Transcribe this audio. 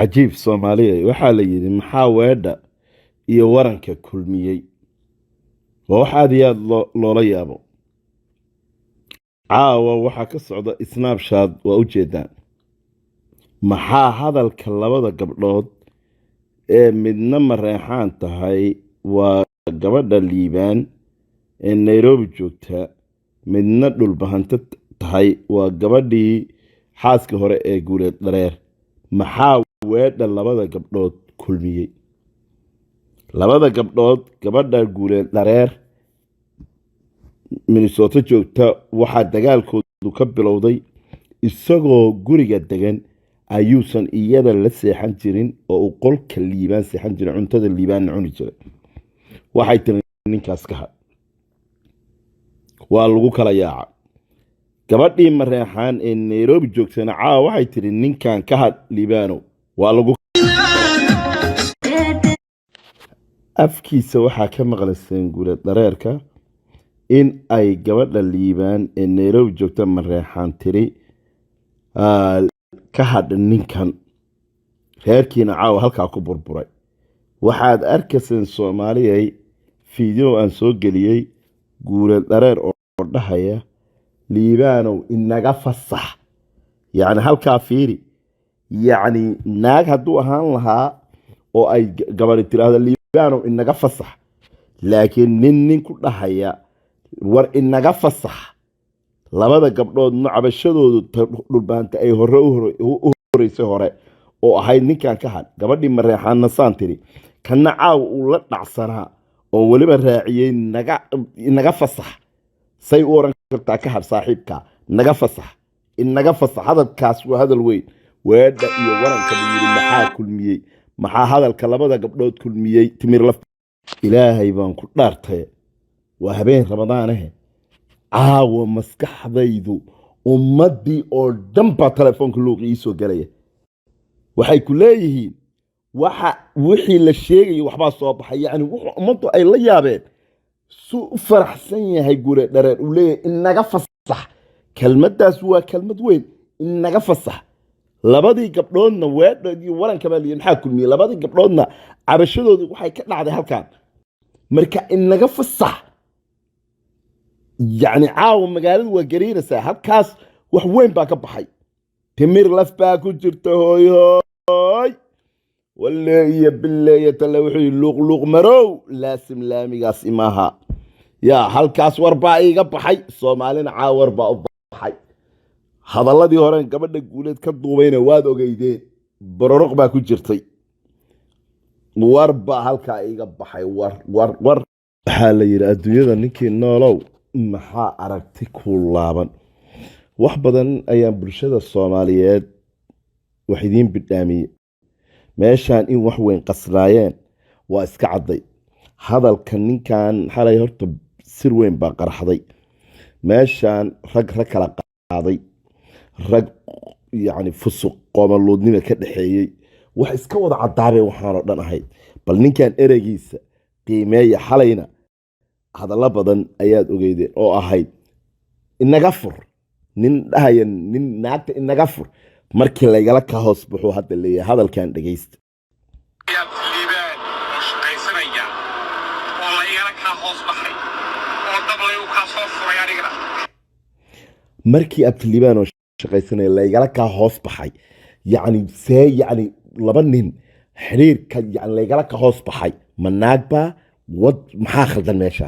cajiib Soomaaliya waxaa la yidhi maxaa weedha iyo waranka kulmiyey waa wax aad iyo aad loola yaabo caawa waxaa ka socda snapchat waa u jeedaan maxaa hadalka labada gabdhood ee midna mareexaan tahay waa gabadha liibaan ee Nairobi joogta midna dhulbahanta tahay waa gabadhii xaaska hore ee guuleed dhareer maxaa weedha labada gabdhood kulmiyey labada gabdhood gabadha guuleed dhareer Minnesota joogta waxaa dagaalkoodu ka bilowday isagoo guriga degan ayuusan iyada la seexan jirin oo uu qolka liibaan seexan jiray cuntada liibaan cuni jiray waxay tiri ninkaas ka had waa lagu kala yaaca gabadhii mareexaan ee Nairobi joogtana caawa waxay tiri ninkan ka had liibaano waa lagu afkiisa waxaa ka maqlayseen guuleed dhareerka in ay gabadha liibaan ee Nairobi joogta mareexaan tiri ka hadh ninkan reerkiina caawa halkaa ku burburay waxaad arkayseen Soomaaliyay fiideo aan soo geliyey guuleed dhareer oo dhahaya liibaanow inaga fasax yacni halkaa fiiri yacni naag hadduu ahaan lahaa oo ay gabadhi tiraahdo liibaanow inaga fasax laakiin nin ku dhahaya war inaga fasax labada gabdhood cabashadoodu dhulbaanta ay horeysay hore oo ahayd ninkan ka had gabadhii mareexaanna saan tiri kana caawa uu la dhacsanaa oo weliba raaciyey inaga fasax say u oran kartaa ka had saaxiibka naga fasax inaga fasax hadalkaas waa hadal weyn weedha iyo waranka yiri maxaa kulmiyey maxaa hadalka labada gabdhood kulmiyey timir laf ilaahay baan ku dhaartay waa habeen ramadaanahe caawa maskaxdaydu ummadii oo dhan baa telefoonka luuqi ii soo galaya waxay ku leeyihiin wixii la sheegayay waxbaa soo baxay yacni wuxuu ummaddu ay la yaabeen suu u faraxsan yahay guuleed dhareer uu leeyahay inaga fasax kelmaddaas waa kelmad weyn inaga fasax labadii gabdhoodna weedhoodii waranka baa liyi maxaa kulmiyey labadii gabdhoodna cabashadoodii waxay ka dhacday halkan marka inaga fasax yacni caawa magaaladu waa gariiraysaa halkaas wax weyn baa ka baxay timir laf baa ku jirta hooyoy walle iyo billeeya tale wuxuu luuq marow laasim laamigaas imaaha yaa halkaas war baa iiga baxay Soomaalina caawar baa u baxay hadalladii hore gabadha guuleed ka duubayna waad ogeydeen bororoq baa ku jirtay war baa halkaa iiga baxay war waxaa la yidhi adduunyada ninkii noolow maxaa aragti ku laaban wax badan ayaan bulshada Soomaaliyeed wax idiin bidhaamiyey meeshaan in wax weyn qasraayeen waa iska cadday hadalka ninkan xalay horta sir weyn baa qarxaday meeshaan rag kala qaaday rag yacni fusuq qoomaluudnimo ka dhaxeeyey wax iska wada caddaabeen waxaanoo dhan ahayd bal ninkan ereygiisa qiimeeya xalayna hadallo badan ayaad ogeydeen oo ahayd inaga fur nin dhahaya nin naagta inaga fur markii laygala ka hoos baxuu hadda leeyahay hadalkan dhegaysta liibaan oo shaqaysanaya oo laygala ka hoos baxay oo dablay uu ka soo furay anigana markii abti liibaan oo shaqaysanaya laygala ka hoos baxay yacni see yacni laba nin xiriirka yacni laygala ka hoos baxay ma naag baa wad maxaa khaldan meesha